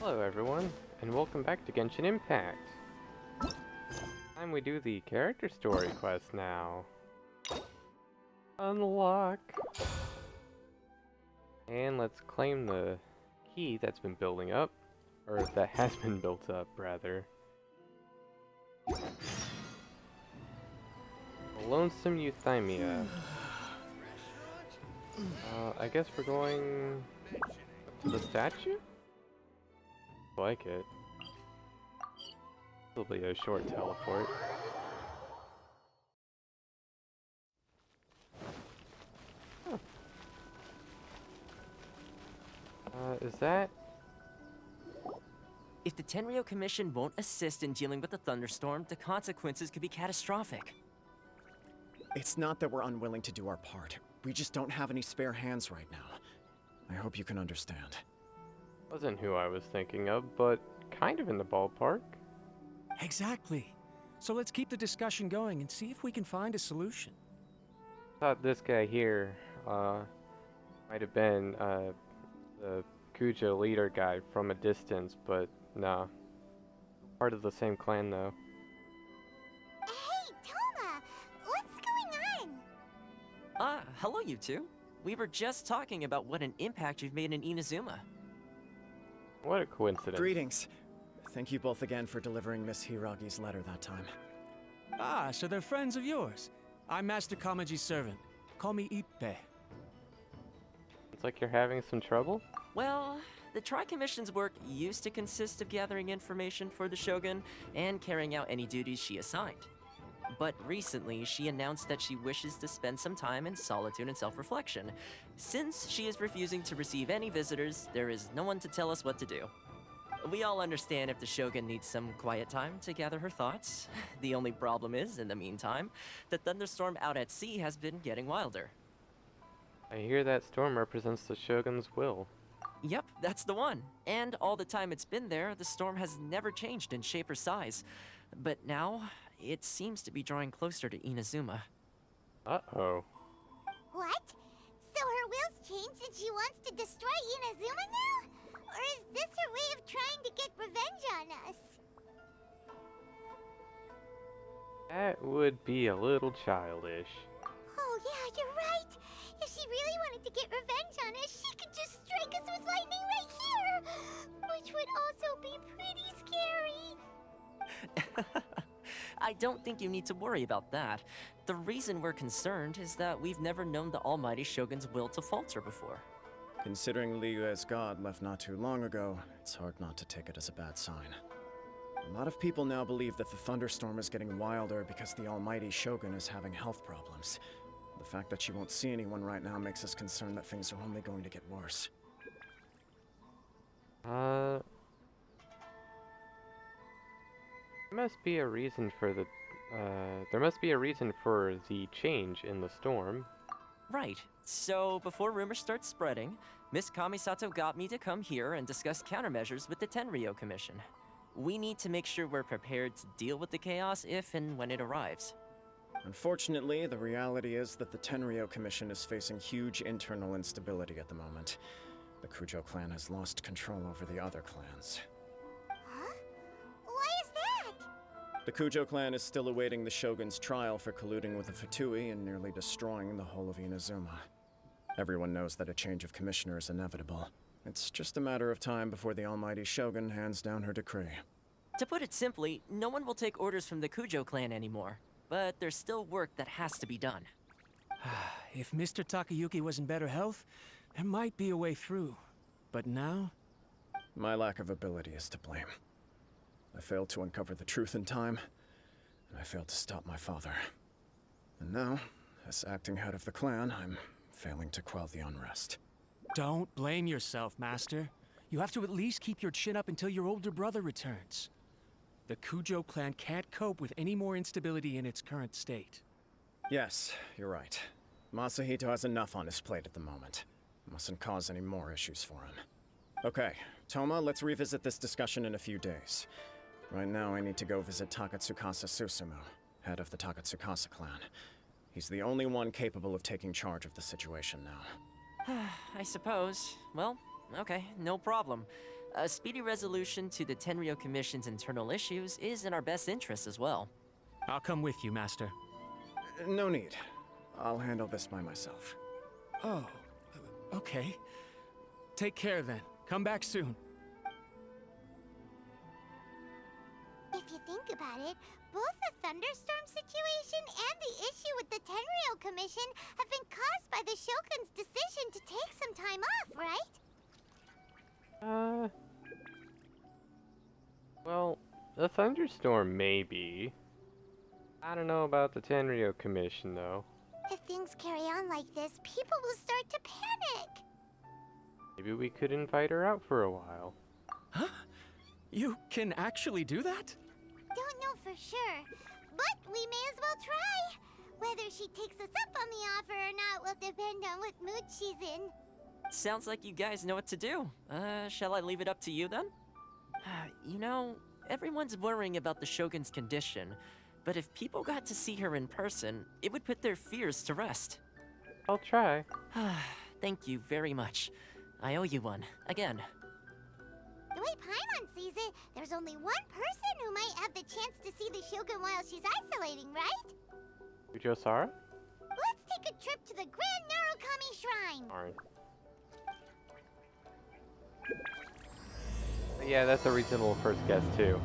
Hello everyone, and welcome back to Genshin Impact. Time we do the character story quest now. Unlock! And let's claim the key that's been building up, or that has been built up, rather. Lonesome Euthymia. I guess we're going up to the statue? Like it. It'll be a short teleport. Huh. Is that? If the Tenryo Commission won't assist in dealing with the thunderstorm, the consequences could be catastrophic. It's not that we're unwilling to do our part. We just don't have any spare hands right now. I hope you can understand. Wasn't who I was thinking of, but kind of in the ballpark. Exactly. So let's keep the discussion going and see if we can find a solution. Thought this guy here, might have been, the Kujo leader guy from a distance, but nah. Part of the same clan though. Hey, Toma! What's going on? Hello you two. We were just talking about what an impact you've made in Inazuma. What a coincidence. Greetings. Thank you both again for delivering Miss Hiragi's letter that time. Ah, so they're friends of yours. I'm Master Kamaji's servant. Call me Ippe. It's like you're having some trouble? Well, the Tri-Commission's work used to consist of gathering information for the Shogun and carrying out any duties she assigned. But recently, she announced that she wishes to spend some time in solitude and self-reflection. Since she is refusing to receive any visitors, there is no one to tell us what to do. We all understand if the Shogun needs some quiet time to gather her thoughts. The only problem is, in the meantime, the thunderstorm out at sea has been getting wilder. I hear that storm represents the Shogun's will. Yep, that's the one. And all the time it's been there, the storm has never changed in shape or size. But now, it seems to be drawing closer to Inazuma. Uh-oh. What? So her will's changed and she wants to destroy Inazuma now? Or is this her way of trying to get revenge on us? That would be a little childish. Oh yeah, you're right. If she really wanted to get revenge on us, she could just strike us with lightning right here! Which would also be pretty scary. I don't think you need to worry about that. The reason we're concerned is that we've never known the Almighty Shogun's will to falter before. Considering Liyue's god left not too long ago, it's hard not to take it as a bad sign. A lot of people now believe that the thunderstorm is getting wilder because the almighty Shogun is having health problems. The fact that she won't see anyone right now makes us concerned that things are only going to get worse. There must be a reason for the, there must be a reason for the change in the storm. Right. So, before rumors start spreading, Miss Kamisato got me to come here and discuss countermeasures with the Tenryo Commission. We need to make sure we're prepared to deal with the chaos if and when it arrives. Unfortunately, the reality is that the Tenryo Commission is facing huge internal instability at the moment. The Kujo clan has lost control over the other clans. Huh? Why is that? The Kujo clan is still awaiting the Shogun's trial for colluding with the Fatui and nearly destroying the whole of Inazuma. Everyone knows that a change of commissioner is inevitable. It's just a matter of time before the almighty Shogun hands down her decree. To put it simply, no one will take orders from the Kujo clan anymore. But there's still work that has to be done. If Mr. Takayuki was in better health, there might be a way through. But now? My lack of ability is to blame. I failed to uncover the truth in time, and I failed to stop my father. And now, as acting head of the clan, I'm failing to quell the unrest. Don't blame yourself, Master. You have to at least keep your chin up until your older brother returns. The Kujo clan can't cope with any more instability in its current state. Yes, you're right. Masahito has enough on his plate at the moment. Mustn't cause any more issues for him. Okay, Toma, let's revisit this discussion in a few days. Right now, I need to go visit Takatsukasa Susumu, head of the Takatsukasa clan. He's the only one capable of taking charge of the situation now. I suppose. Well, okay, no problem. A speedy resolution to the Tenryo Commission's internal issues is in our best interest as well. I'll come with you, Master. No need. I'll handle this by myself. Oh, okay. Take care then. Come back soon. If you think about it, both the thunderstorm situation and the issue with the Tenryo Commission have been caused by the Shogun's decision to take some time off, right? Well, the thunderstorm maybe. I don't know about the Tenryo Commission though. If things carry on like this, people will start to panic. Maybe we could invite her out for a while. Huh? You can actually do that? Don't know for sure, but we may as well try. Whether she takes us up on the offer or not will depend on what mood she's in. Sounds like you guys know what to do. Shall I leave it up to you then? You know, everyone's worrying about the Shogun's condition, but if people got to see her in person, it would put their fears to rest. I'll try. Thank you very much. I owe you one, again. The way Paimon sees it, there's only one person who might have the chance to see the Shogun while she's isolating, right? Kujo-Sara? Let's take a trip to the Grand Narukami Shrine! Alright. Yeah, that's a reasonable first guess too.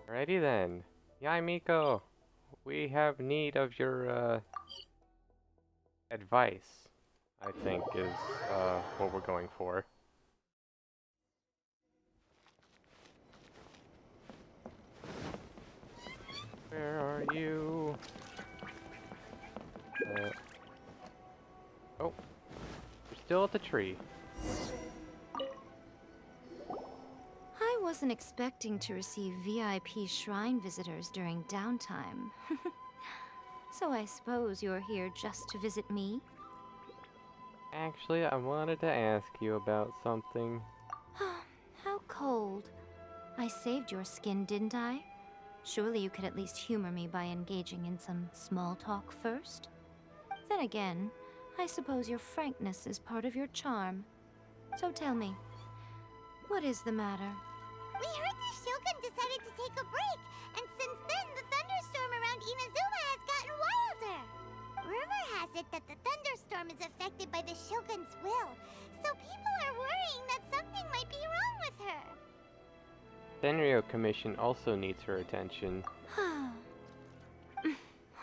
Alrighty then. Yai Miko, we have need of your advice, I think is what we're going for. Where are you? Oh, you're still at the tree. I wasn't expecting to receive VIP shrine visitors during downtime. So I suppose you're here just to visit me? Actually, I wanted to ask you about something. How cold. I saved your skin, didn't I? Surely you could at least humor me by engaging in some small talk first? Then again, I suppose your frankness is part of your charm. So tell me, what is the matter? We heard the Shogun decided to take a break, and since then the thunderstorm around Inazuma has gotten wilder. Rumor has it that the thunderstorm is affected by the Shogun's will, so people are worrying that something might be wrong with her. Tenryo Commission also needs her attention.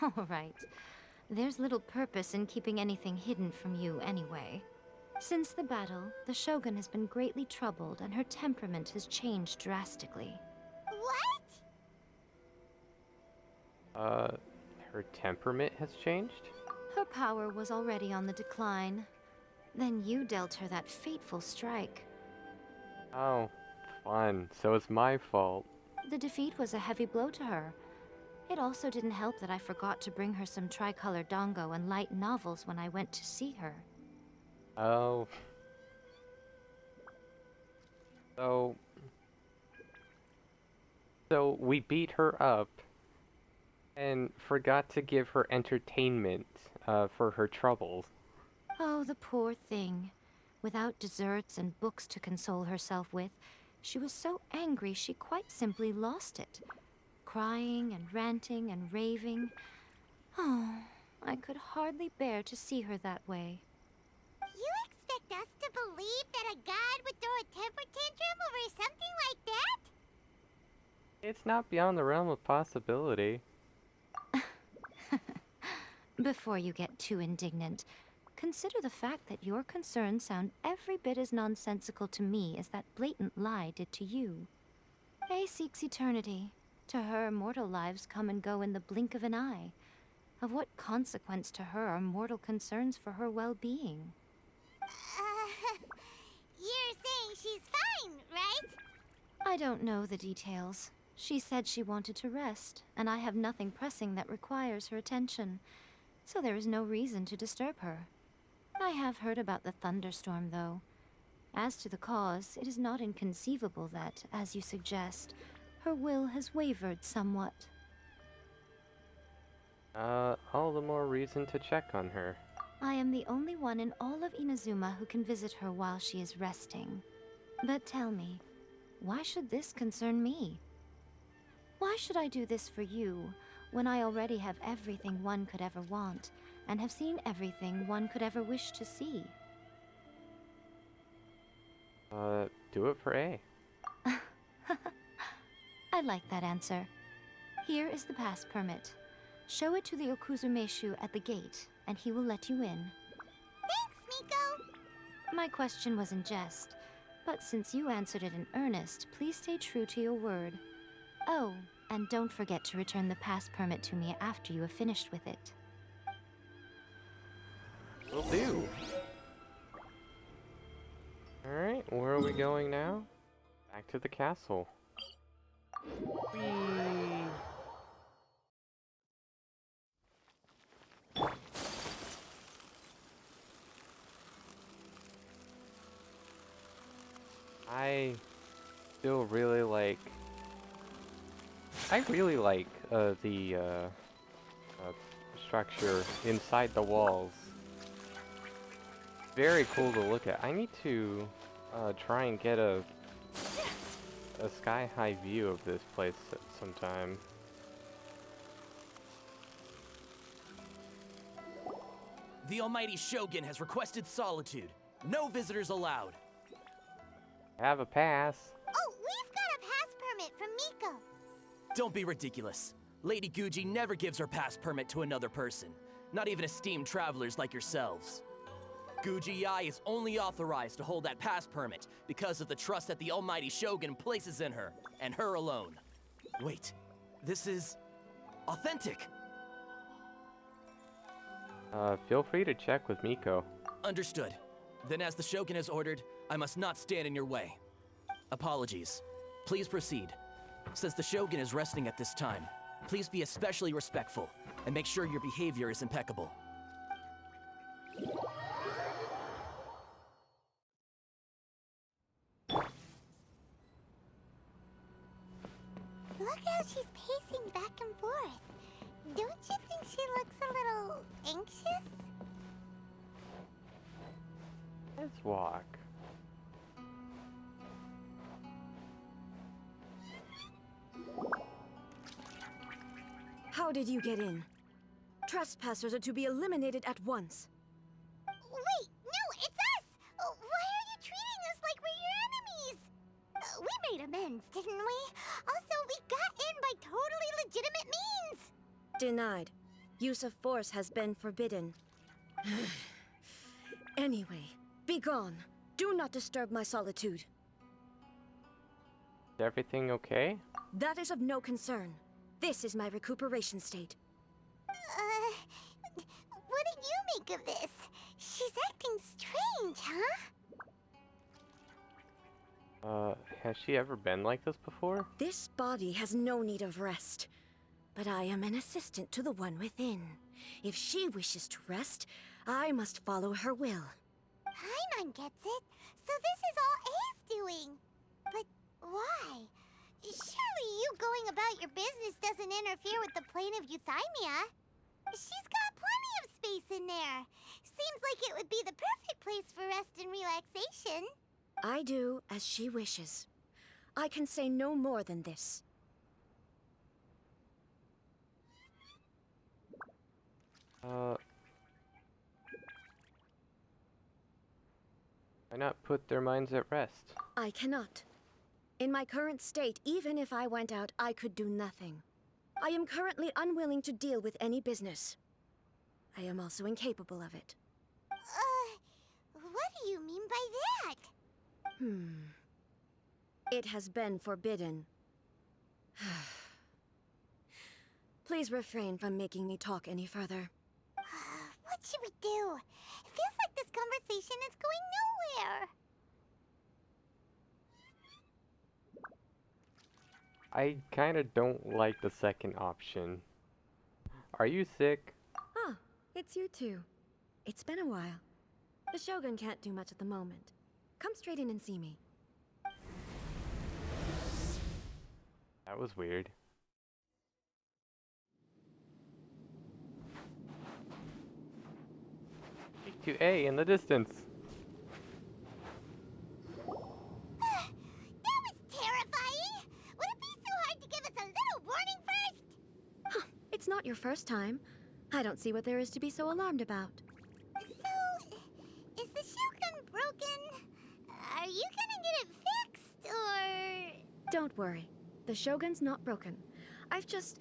Alright. There's little purpose in keeping anything hidden from you anyway. Since the battle, the Shogun has been greatly troubled and her temperament has changed drastically. What? Her temperament has changed? Her power was already on the decline. Then you dealt her that fateful strike. Oh, fun. So it's my fault. The defeat was a heavy blow to her. It also didn't help that I forgot to bring her some tricolor dango and light novels when I went to see her. Oh. So we beat her up and forgot to give her entertainment for her troubles. Oh, the poor thing. Without desserts and books to console herself with, she was so angry she quite simply lost it. Crying and ranting and raving. Oh, I could hardly bear to see her that way. You expect us to believe that a god would throw a temper tantrum over something like that? It's not beyond the realm of possibility. Before you get too indignant, consider the fact that your concerns sound every bit as nonsensical to me as that blatant lie did to you. Faye seeks eternity. To her, mortal lives come and go in the blink of an eye. Of what consequence to her are mortal concerns for her well-being? You're saying she's fine, right? I don't know the details. She said she wanted to rest, and I have nothing pressing that requires her attention, so there is no reason to disturb her. I have heard about the thunderstorm, though. As to the cause, it is not inconceivable that, as you suggest, her will has wavered somewhat. All the more reason to check on her. I am the only one in all of Inazuma who can visit her while she is resting. But tell me, why should this concern me? Why should I do this for you, when I already have everything one could ever want, and have seen everything one could ever wish to see? Do it for A. I like that answer. Here is the pass permit. Show it to the Okuzumeshu at the gate, and he will let you in. Thanks, Miko! My question was in jest, but since you answered it in earnest, please stay true to your word. Oh, and don't forget to return the pass permit to me after you have finished with it. Will do. Alright, where are we going now? Back to the castle. Whee! I still really like... I really like the structure inside the walls. Very cool to look at. I need to try and get a sky-high view of this place at some time. The almighty Shogun has requested solitude. No visitors allowed. I have a pass. Oh, we've got a pass permit from Miko. Don't be ridiculous. Lady Guji never gives her pass permit to another person, not even esteemed travelers like yourselves. Guji Ai is only authorized to hold that pass permit because of the trust that the almighty Shogun places in her, and her alone. Wait, this is authentic. Feel free to check with Miko. Understood. Then as the Shogun has ordered, I must not stand in your way. Apologies. Please proceed. Since the Shogun is resting at this time, please be especially respectful and make sure your behavior is impeccable. Look how she's pacing back and forth. Don't you think she looks a little anxious? Let's walk. How did you get in? Trespassers are to be eliminated at once. Wait, no, it's us! Why are you treating us like we're your enemies? We made amends, didn't we? Also, we got in by totally legitimate means! Denied. Use of force has been forbidden. Anyway, be gone. Do not disturb my solitude. Is everything okay? That is of no concern. This is my recuperation state. What did you make of this? She's acting strange, huh? Has she ever been like this before? This body has no need of rest. But I am an assistant to the one within. If she wishes to rest, I must follow her will. Paimon gets it. So this is all A's doing. But why? Surely you going about your business doesn't interfere with the plane of Euthymia. She's got plenty of space in there. Seems like it would be the perfect place for rest and relaxation. I do as she wishes. I can say no more than this. Why not put their minds at rest? I cannot. In my current state, even if I went out, I could do nothing. I am currently unwilling to deal with any business. I am also incapable of it. What do you mean by that? It has been forbidden. Please refrain from making me talk any further. What should we do? It feels like this conversation is going nowhere. I kinda don't like the second option. Are you sick? Ah, it's you two. It's been a while. The Shogun can't do much at the moment. Come straight in and see me. That was weird. to A in the distance. That was terrifying! Would it be so hard to give us a little warning first? It's not your first time. I don't see what there is to be so alarmed about. So, is the Shogun broken? Are you gonna get it fixed, or...? Don't worry. The Shogun's not broken. I've just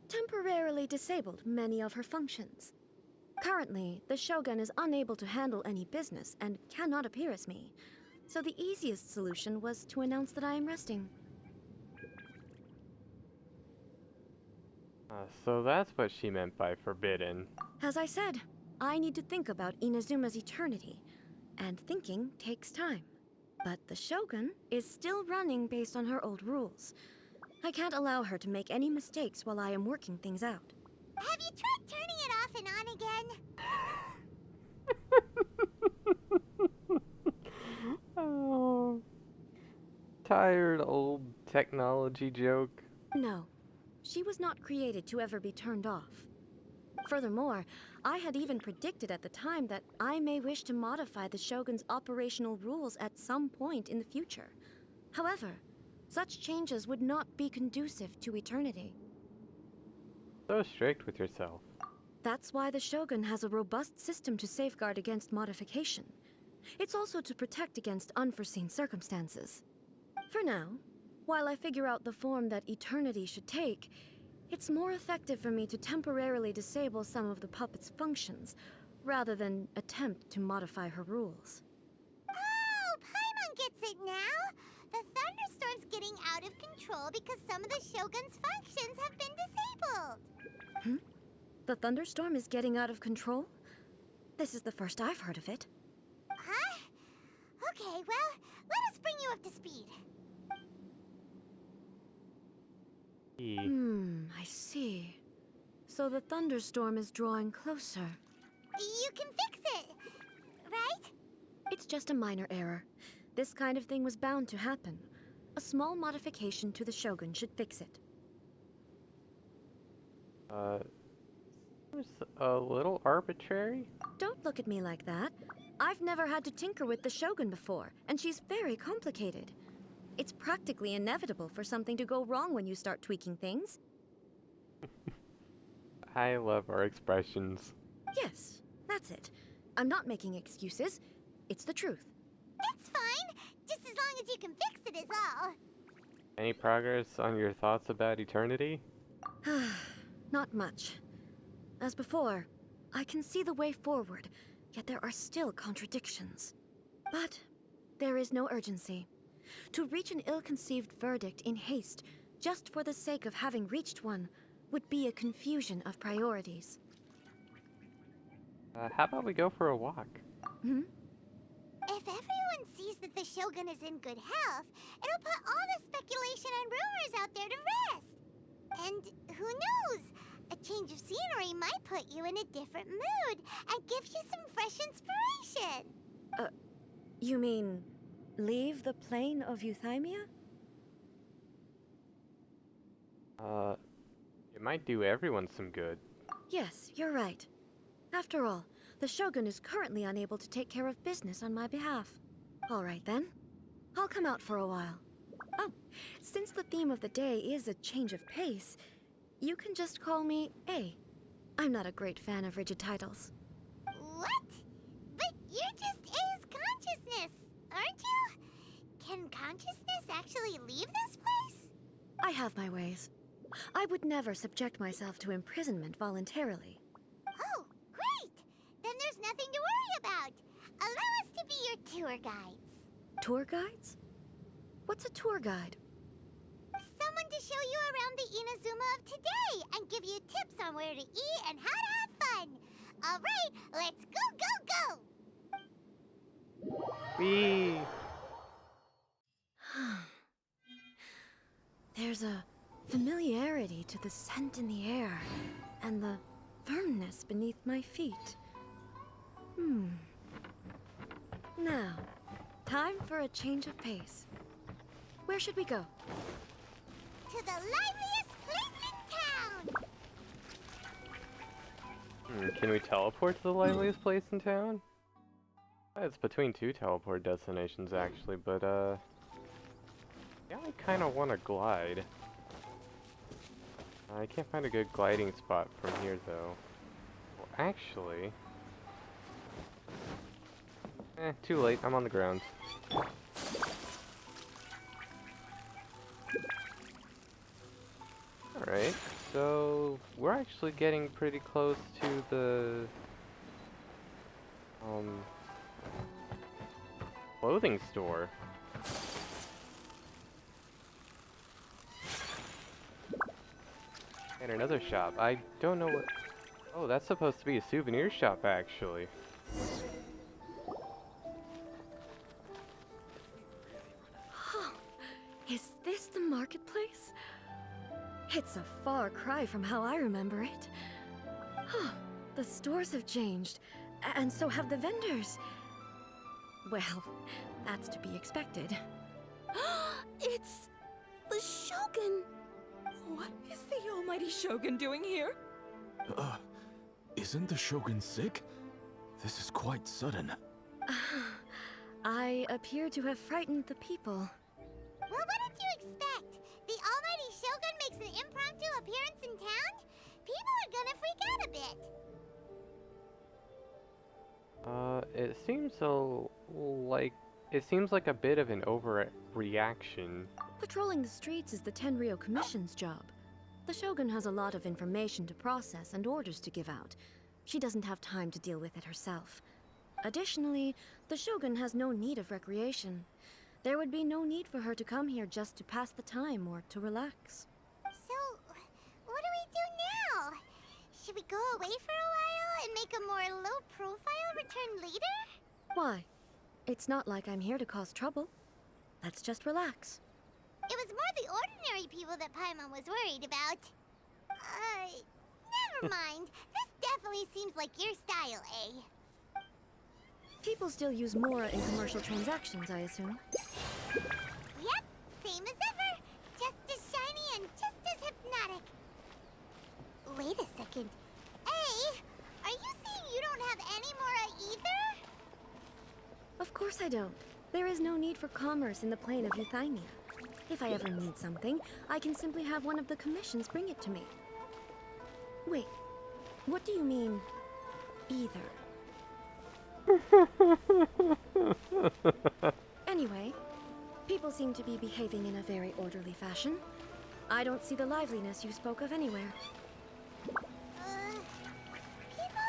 temporarily disabled many of her functions. Currently, the Shogun is unable to handle any business and cannot appear as me. So the easiest solution was to announce that I am resting. So that's what she meant by forbidden. As I said, I need to think about Inazuma's eternity, and thinking takes time. But the Shogun is still running based on her old rules. I can't allow her to make any mistakes while I am working things out. Have you tried turning it off and on again? Oh. Tired old technology joke. No, she was not created to ever be turned off. Furthermore, I had even predicted at the time that I may wish to modify the Shogun's operational rules at some point in the future. However, such changes would not be conducive to eternity. So strict with yourself. That's why the Shogun has a robust system to safeguard against modification. It's also to protect against unforeseen circumstances. For now, while I figure out the form that eternity should take, it's more effective for me to temporarily disable some of the puppet's functions, rather than attempt to modify her rules. Oh, Paimon gets it now! The thunderstorm's getting out of control because some of the Shogun's functions have been disabled! The thunderstorm is getting out of control? This is the first I've heard of it. Huh? Okay, well, let us bring you up to speed. I see. So the thunderstorm is drawing closer. You can fix it, right? It's just a minor error. This kind of thing was bound to happen. A small modification to the Shogun should fix it. Seems a little arbitrary. Don't look at me like that. I've never had to tinker with the Shogun before, and she's very complicated. It's practically inevitable for something to go wrong when you start tweaking things. I love our expressions. Yes, that's it. I'm not making excuses. It's the truth. It's fine, just as long as you can fix it is all. Any progress on your thoughts about eternity? Not much. As before, I can see the way forward, yet there are still contradictions. But there is no urgency. To reach an ill-conceived verdict in haste, just for the sake of having reached one, would be a confusion of priorities. How about we go for a walk? If everyone sees that the Shogun is in good health, it'll put all the speculation and rumors out there to rest. And who knows? A change of scenery might put you in a different mood and give you some fresh inspiration. You mean, leave the plane of euthymia? It might do everyone some good. Yes, you're right. After all, the Shogun is currently unable to take care of business on my behalf. All right then. I'll come out for a while. Oh, since the theme of the day is a change of pace, you can just call me A. I'm not a great fan of rigid titles. What? But you're just A's consciousness, aren't you? Can consciousness actually leave this place? I have my ways. I would never subject myself to imprisonment voluntarily. Oh, great! Then there's nothing to worry about. Allow us to be your tour guides. Tour guides? What's a tour guide? Someone to show you around the Inazuma of today and give you tips on where to eat and how to have fun. All right, let's go, go, go! Whee! There's a familiarity to the scent in the air and the firmness beneath my feet. Now, time for a change of pace. Where should we go? To the liveliest place in town! Can we teleport to the liveliest place in town? It's between two teleport destinations actually, but yeah, I kind of want to glide. I can't find a good gliding spot from here though. Well, actually, too late. I'm on the ground. Alright, so we're actually getting pretty close to the clothing store. And another shop. I don't know what... Oh, that's supposed to be a souvenir shop, actually. Is this the marketplace? It's a far cry from how I remember it. The stores have changed, and so have the vendors. Well, that's to be expected. It's the Shogun! What is the almighty Shogun doing here? Isn't the Shogun sick? This is quite sudden. I appear to have frightened the people. Well, what did you expect? The almighty Shogun makes an impromptu appearance in town? People are gonna freak out a bit. It seems like a bit of an overreaction. Patrolling the streets is the Tenryou Commission's job. The Shogun has a lot of information to process and orders to give out. She doesn't have time to deal with it herself. Additionally, the Shogun has no need of recreation. There would be no need for her to come here just to pass the time or to relax. So, what do we do now? Should we go away for a while and make a more low-profile return later? Why? It's not like I'm here to cause trouble. Let's just relax. It was more the ordinary people that Paimon was worried about. Never mind. This definitely seems like your style, eh? People still use Mora in commercial transactions, I assume. Yep, same as ever. Just as shiny and just as hypnotic. Wait a second. Hey, are you saying you don't have any Mora either? Of course I don't. There is no need for commerce in the plane of Euthymia. If I ever need something, I can simply have one of the commissions bring it to me. Wait, what do you mean, either? Anyway, people seem to be behaving in a very orderly fashion. I don't see the liveliness you spoke of anywhere. People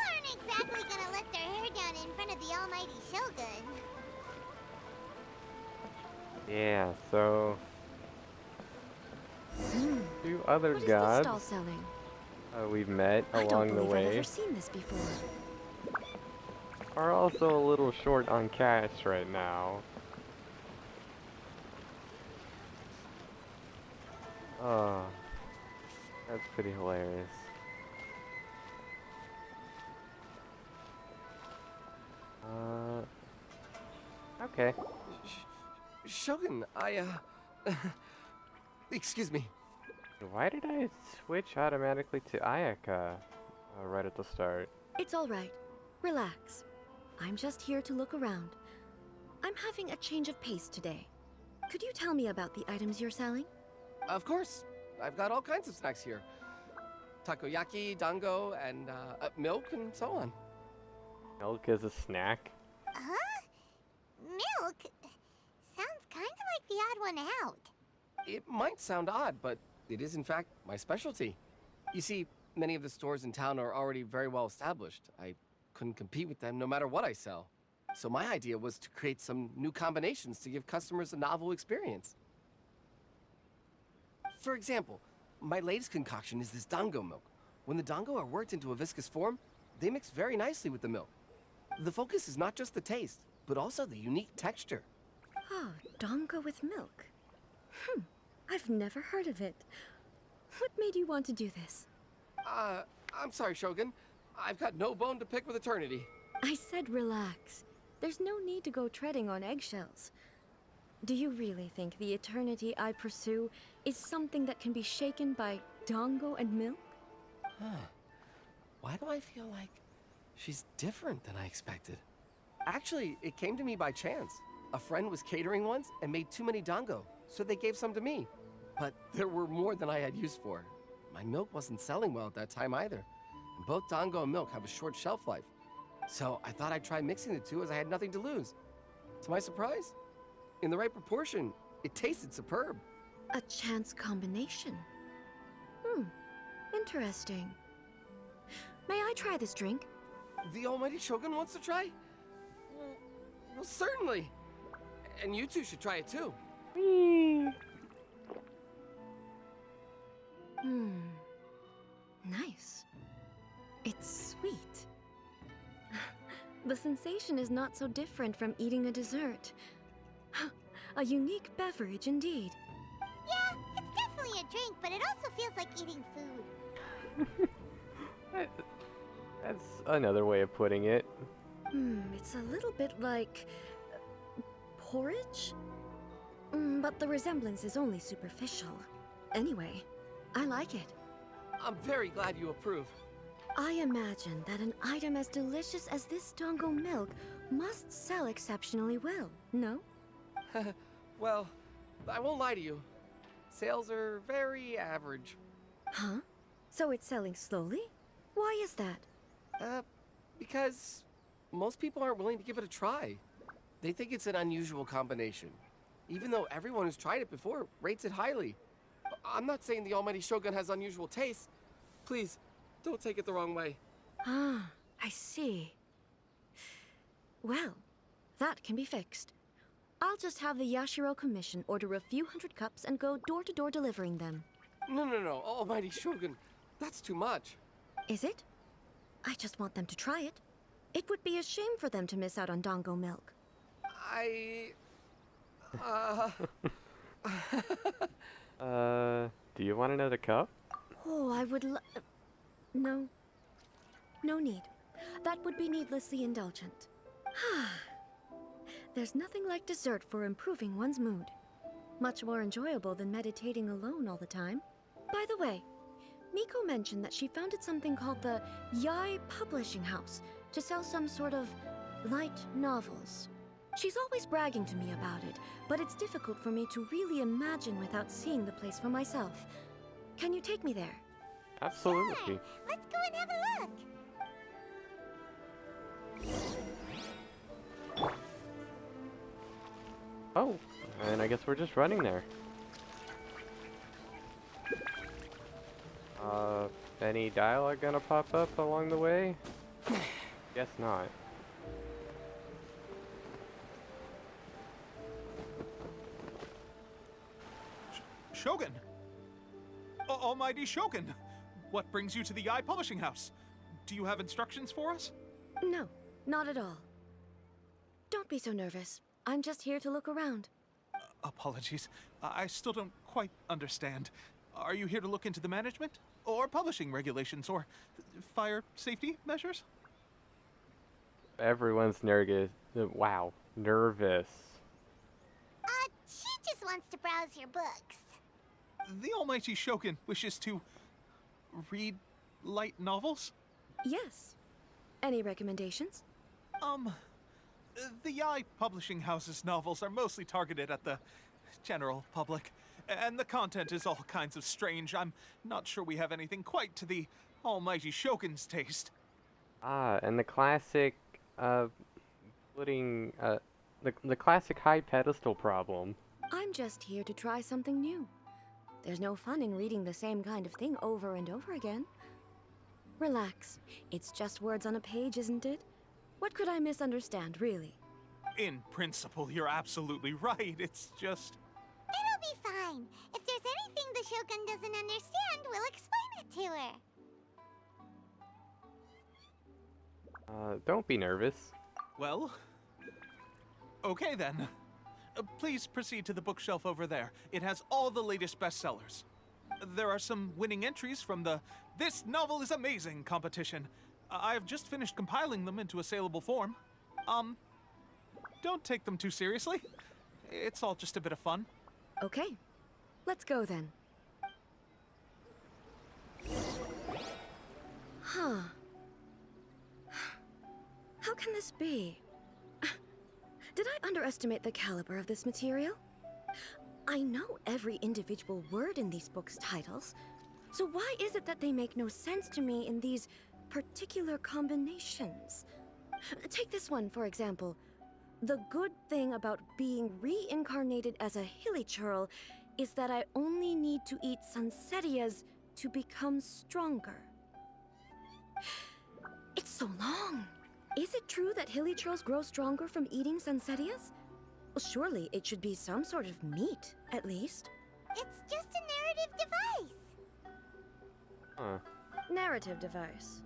aren't exactly gonna let their hair down in front of the almighty Shogun. Yeah, so... Two other What is gods this stall selling? we've met I don't along the believe I've way ever seen this before. are also a little short on cash right now. Oh, that's pretty hilarious. Okay. Shogun, excuse me. Why did I switch automatically to Ayaka right at the start? It's all right. Relax. I'm just here to look around. I'm having a change of pace today. Could you tell me about the items you're selling? Of course. I've got all kinds of snacks here. Takoyaki, dango, and milk, and so on. Milk is a snack? Huh? Milk? Sounds kind of like the odd one out. It might sound odd, but it is in fact my specialty. You see, many of the stores in town are already very well established. I couldn't compete with them no matter what I sell. So my idea was to create some new combinations to give customers a novel experience. For example, my latest concoction is this dango milk. When the dango are worked into a viscous form, they mix very nicely with the milk. The focus is not just the taste, but also the unique texture. Oh, dango with milk. I've never heard of it. What made you want to do this? I'm sorry, Shogun. I've got no bone to pick with eternity. I said relax. There's no need to go treading on eggshells. Do you really think the eternity I pursue is something that can be shaken by dango and milk? Huh. Why do I feel like she's different than I expected? Actually, it came to me by chance. A friend was catering once and made too many dango, so they gave some to me. But there were more than I had use for. My milk wasn't selling well at that time either. And both dango and milk have a short shelf life. So I thought I'd try mixing the two as I had nothing to lose. To my surprise, in the right proportion, it tasted superb. A chance combination. Interesting. May I try this drink? The almighty Shogun wants to try? Well, certainly. And you two should try it too. Nice. It's sweet. The sensation is not so different from eating a dessert. A unique beverage indeed. Yeah, it's definitely a drink, but it also feels like eating food. That's another way of putting it. It's a little bit like porridge? But the resemblance is only superficial. Anyway, I like it. I'm very glad you approve. I imagine that an item as delicious as this dango milk must sell exceptionally well, no? Well, I won't lie to you. Sales are very average. Huh? So it's selling slowly? Why is that? Because most people aren't willing to give it a try. They think it's an unusual combination. Even though everyone who's tried it before rates it highly. I'm not saying the almighty Shogun has unusual tastes. Please, don't take it the wrong way. Ah, I see. Well, that can be fixed. I'll just have the Yashiro Commission order a few hundred cups and go door-to-door delivering them. No, almighty Shogun. That's too much. Is it? I just want them to try it. It would be a shame for them to miss out on dango milk. Do you want another cup? Oh, I would No. No need. That would be needlessly indulgent. There's nothing like dessert for improving one's mood. Much more enjoyable than meditating alone all the time. By the way, Miko mentioned that she founded something called the Yai Publishing House to sell some sort of light novels. She's always bragging to me about it, but it's difficult for me to really imagine without seeing the place for myself. Can you take me there? Absolutely. Sure. Let's go and have a look. Oh, and I guess we're just running there. Any dialogue gonna pop up along the way? Guess not. Shogun! Almighty Shogun! What brings you to the Yai Publishing House? Do you have instructions for us? No, not at all. Don't be so nervous. I'm just here to look around. Apologies. I still don't quite understand. Are you here to look into the management? Or publishing regulations? Or fire safety measures? Everyone's nervous. Wow, nervous. She just wants to browse your books. The Almighty Shogun wishes to read light novels? Yes. Any recommendations? The Yai Publishing House's novels are mostly targeted at the general public, and the content is all kinds of strange. I'm not sure we have anything quite to the Almighty Shogun's taste. And the classic, putting, the classic high pedestal problem. I'm just here to try something new. There's no fun in reading the same kind of thing over and over again. Relax. It's just words on a page, isn't it? What could I misunderstand, really? In principle, you're absolutely right. It's just... It'll be fine. If there's anything the Shogun doesn't understand, we'll explain it to her. Don't be nervous. Well... Okay then. Please proceed to the bookshelf over there. It has all the latest bestsellers. There are some winning entries from the This Novel is Amazing competition. I've just finished compiling them into a saleable form. Don't take them too seriously. It's all just a bit of fun. Okay. Let's go then. Huh. How can this be? Did I underestimate the caliber of this material? I know every individual word in these books' titles, so why is it that they make no sense to me in these particular combinations? Take this one, for example. The good thing about being reincarnated as a hilichurl is that I only need to eat Sansetias to become stronger. It's so long. Is it true that hilichurls grow stronger from eating Sansetias? Well, surely it should be some sort of meat, at least. It's just a narrative device. Huh. Narrative device.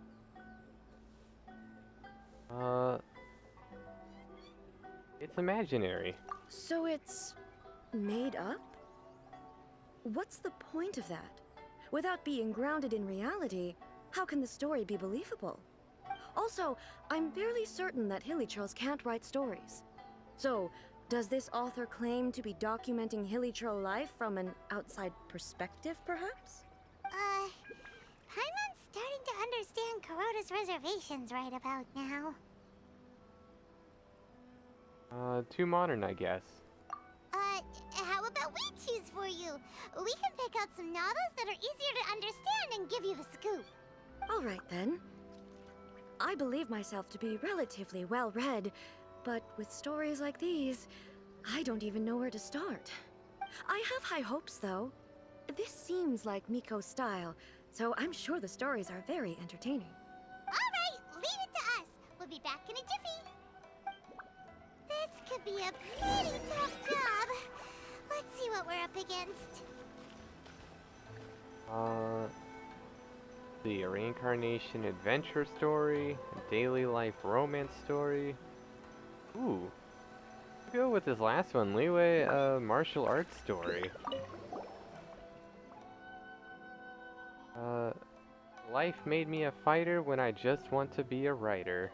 It's imaginary. So it's made up? What's the point of that? Without being grounded in reality, how can the story be believable? Also, I'm fairly certain that hilichurls can't write stories. So, does this author claim to be documenting hilichurl life from an outside perspective, perhaps? Paimon's starting to understand Kuroda's reservations right about now. Too modern, I guess. How about we choose for you? We can pick out some novels that are easier to understand and give you the scoop. All right, then. I believe myself to be relatively well-read, but with stories like these, I don't even know where to start. I have high hopes, though. This seems like Miko's style, so I'm sure the stories are very entertaining. All right, leave it to us. We'll be back in a jiffy. This could be a pretty tough job. Let's see what we're up against. A reincarnation adventure story, a daily life romance story. Ooh. Go with this last one, Leeway, martial arts story. Life made me a fighter when I just want to be a writer.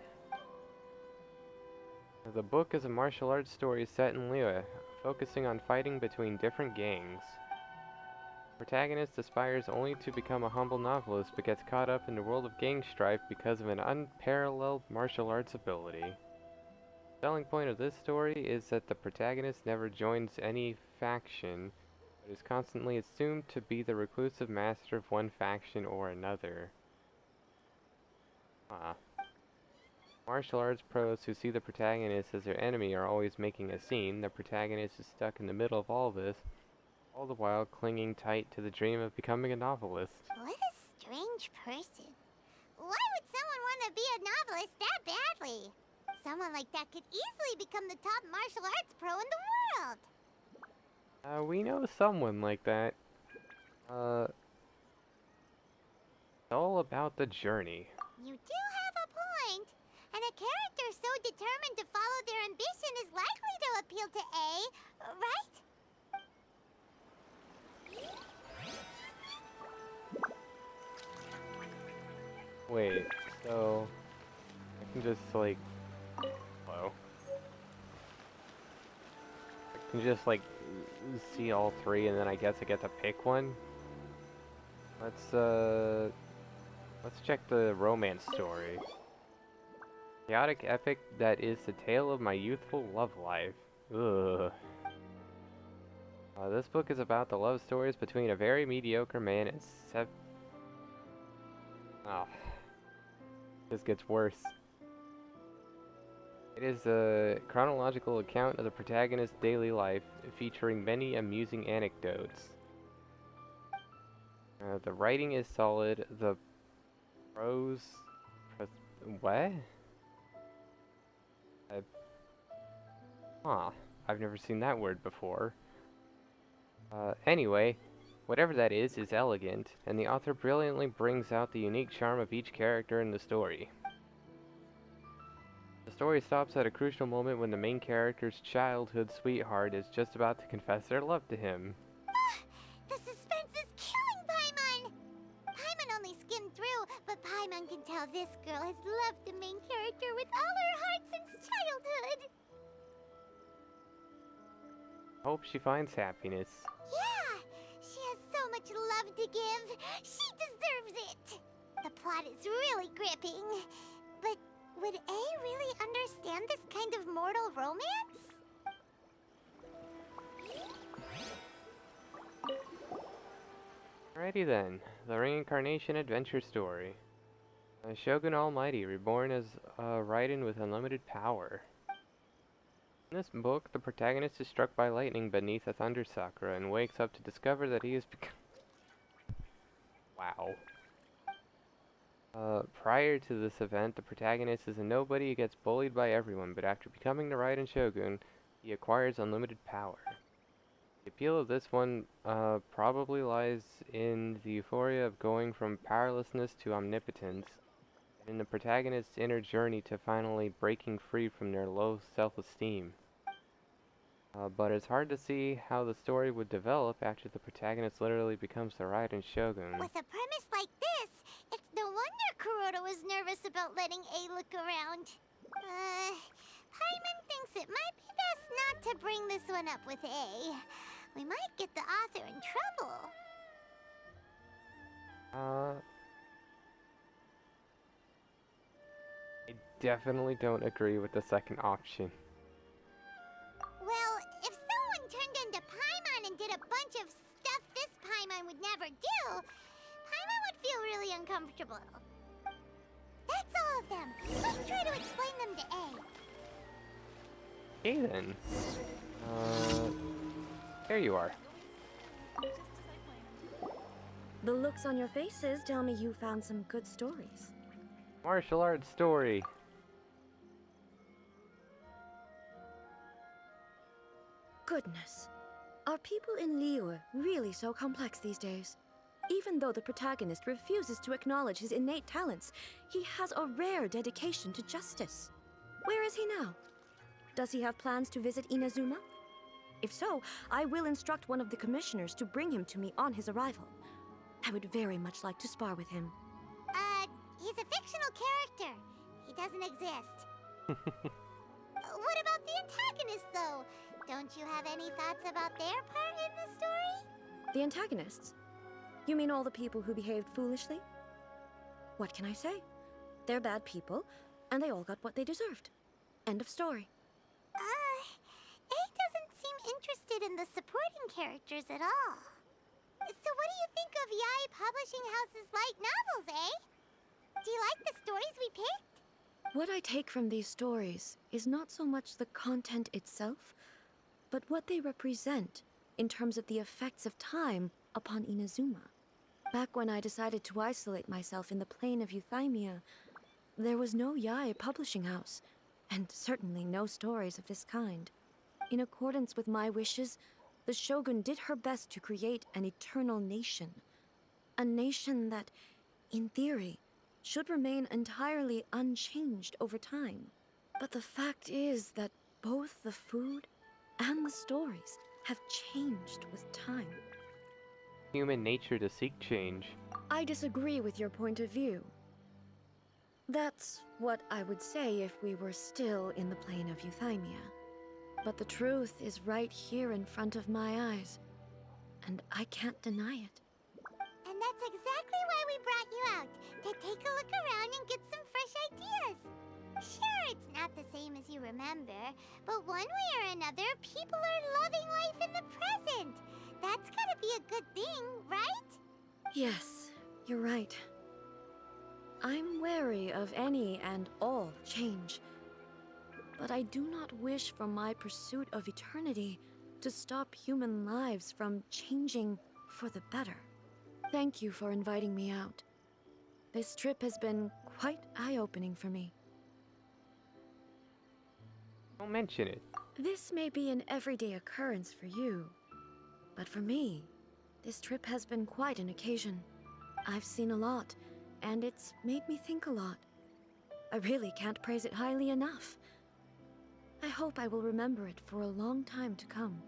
The book is a martial arts story set in Liyue, focusing on fighting between different gangs. The protagonist aspires only to become a humble novelist, but gets caught up in the world of gang strife because of an unparalleled martial arts ability. The selling point of this story is that the protagonist never joins any faction, but is constantly assumed to be the reclusive master of one faction or another. Martial arts pros who see the protagonist as their enemy are always making a scene. The protagonist is stuck in the middle of all this, all the while clinging tight to the dream of becoming a novelist. What a strange person. Why would someone want to be a novelist that badly? Someone like that could easily become the top martial arts pro in the world. We know someone like that. It's all about the journey. You do have a point. And a character so determined to follow their ambition is likely to appeal to A, right? Wait, so I can just like hello. I can just like see all three and then I guess I get to pick one. Let's check the romance story. Chaotic epic that is the tale of my youthful love life. Ugh. This book is about the love stories between a very mediocre man and this gets worse. It is a chronological account of the protagonist's daily life, featuring many amusing anecdotes. The writing is solid. The prose... What? I've never seen that word before. Anyway, whatever that is elegant, and the author brilliantly brings out the unique charm of each character in the story. The story stops at a crucial moment when the main character's childhood sweetheart is just about to confess their love to him. The suspense is killing Paimon! Paimon only skimmed through, but Paimon can tell this girl has loved the main character with all her heart since childhood. Hope she finds happiness. Yeah! She has so much love to give. She deserves it! The plot is really gripping. But would A really understand this kind of mortal romance? Alrighty then, the reincarnation adventure story. Shogun Almighty, reborn as Raiden with unlimited power. In this book, the protagonist is struck by lightning beneath a thunder sakura and wakes up to discover that he is Wow. Prior to this event, the protagonist is a nobody who gets bullied by everyone, but after becoming the Raiden Shogun, he acquires unlimited power. The appeal of this one probably lies in the euphoria of going from powerlessness to omnipotence, and in the protagonist's inner journey to finally breaking free from their low self-esteem. But it's hard to see how the story would develop after the protagonist literally becomes the Raiden Shogun. With a premise like this, it's no wonder Kuroda was nervous about letting A look around. Paimon thinks it might be best not to bring this one up with A. We might get the author in trouble. I definitely don't agree with the second option. Well, if someone turned into Paimon and did a bunch of stuff this Paimon would never do, Paimon would feel really uncomfortable. That's all of them. Let's try to explain them to A. Okay then. There you are. The looks on your faces tell me you found some good stories. Martial arts story. Goodness. Are people in Liyue really so complex these days? Even though the protagonist refuses to acknowledge his innate talents, he has a rare dedication to justice. Where is he now? Does he have plans to visit Inazuma? If so, I will instruct one of the commissioners to bring him to me on his arrival. I would very much like to spar with him. He's a fictional character. He doesn't exist. What about the antagonist, though? Don't you have any thoughts about their part in the story? The antagonists? You mean all the people who behaved foolishly? What can I say? They're bad people, and they all got what they deserved. End of story. A doesn't seem interested in the supporting characters at all. So what do you think of Yae Publishing House's light novels, eh? Do you like the stories we picked? What I take from these stories is not so much the content itself, but what they represent in terms of the effects of time upon Inazuma. Back when I decided to isolate myself in the plane of Euthymia, there was no Yae Publishing House, and certainly no stories of this kind. In accordance with my wishes, the Shogun did her best to create an eternal nation. A nation that, in theory, should remain entirely unchanged over time. But the fact is that both the food and the stories have changed with time. Human nature to seek change. I disagree with your point of view. That's what I would say if we were still in the plane of Euthymia. But the truth is right here in front of my eyes, and I can't deny it. And that's exactly why we brought you out, to take a look around and get some fresh ideas. Sure, it's not the same as you remember, but one way or another, people are loving life in the present. That's gotta be a good thing, right? Yes, you're right. I'm wary of any and all change. But I do not wish for my pursuit of eternity to stop human lives from changing for the better. Thank you for inviting me out. This trip has been quite eye-opening for me. Don't mention it. This may be an everyday occurrence for you, but for me, this trip has been quite an occasion. I've seen a lot, and it's made me think a lot. I really can't praise it highly enough. I hope I will remember it for a long time to come.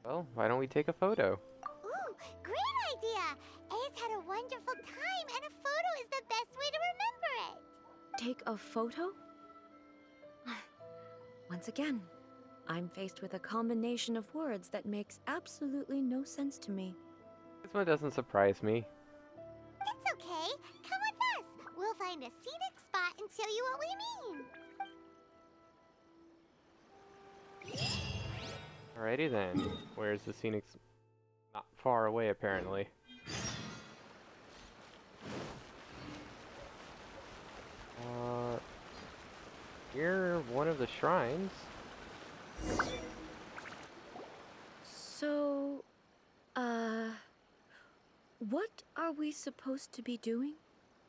Well, why don't we take a photo? Ooh, great idea! A's had a wonderful time, and a photo is the best way to remember it. Take a photo? Once again, I'm faced with a combination of words that makes absolutely no sense to me. This one doesn't surprise me. It's okay. Come with us. We'll find a scenic spot and show you what we mean. Alrighty then. Where's the scenic? Not far away, apparently. Near one of the shrines. So, what are we supposed to be doing?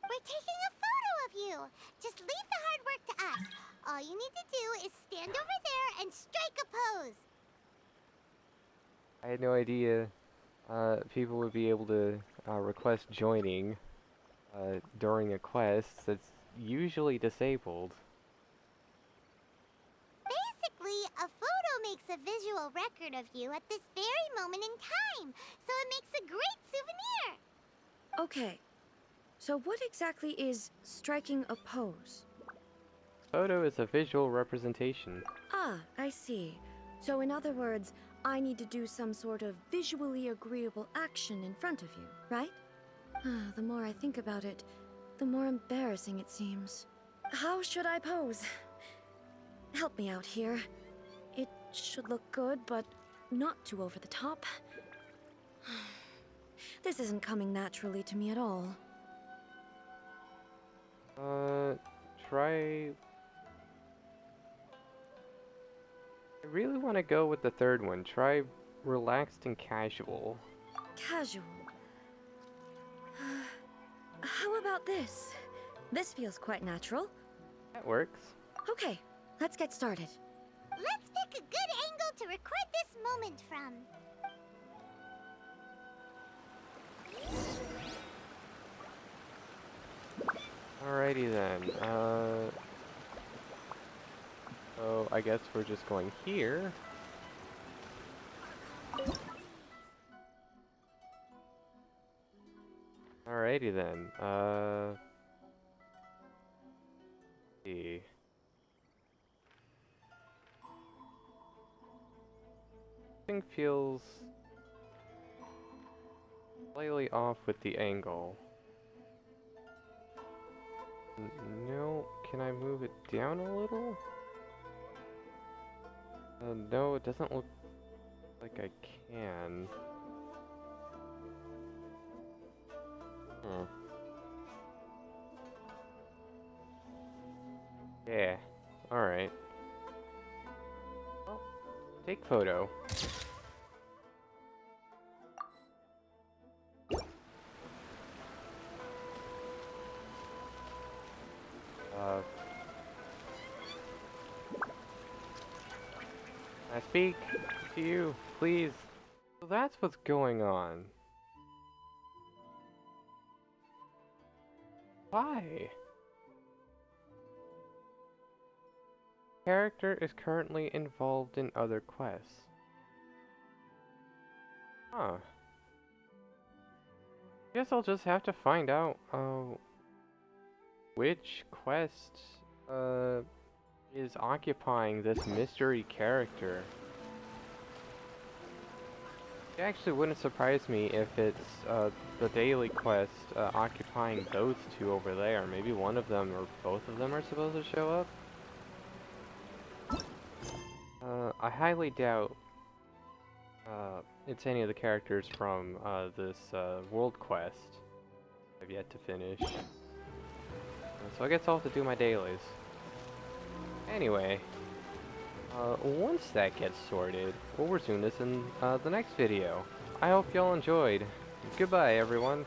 We're taking a photo of you. Just leave the hard work to us. All you need to do is stand over there and strike a pose. I had no idea people would be able to request joining during a quest that's usually disabled. Basically, a photo makes a visual record of you at this very moment in time, so it makes a great souvenir. Okay, so what exactly is striking a pose? Photo is a visual representation. Ah, I see. So in other words, I need to do some sort of visually agreeable action in front of you, right? The more I think about it, the more embarrassing it seems. How should I pose? Help me out here. It should look good, but not too over the top. This isn't coming naturally to me at all. Try... I really want to go with the third one. Try relaxed and casual. Casual. How about this? This feels quite natural. That works. Okay, let's get started. Let's pick a good angle to record this moment from. Alrighty then. So I guess we're just going here. Alrighty then. See. Thing feels slightly off with the angle. No, can I move it down a little? No, it doesn't look like I can. Yeah, alright. Well, take photo. I speak to you, please. So that's what's going on. Why? Character is currently involved in other quests. Huh. Guess I'll just have to find out, which quest, is occupying this mystery character. It actually wouldn't surprise me if it's the daily quest occupying those two over there. Maybe one of them or both of them are supposed to show up. I highly doubt it's any of the characters from this world quest I've yet to finish. So I guess I'll have to do my dailies. Anyway, once that gets sorted, we'll resume this in the next video. I hope y'all enjoyed. Goodbye, everyone.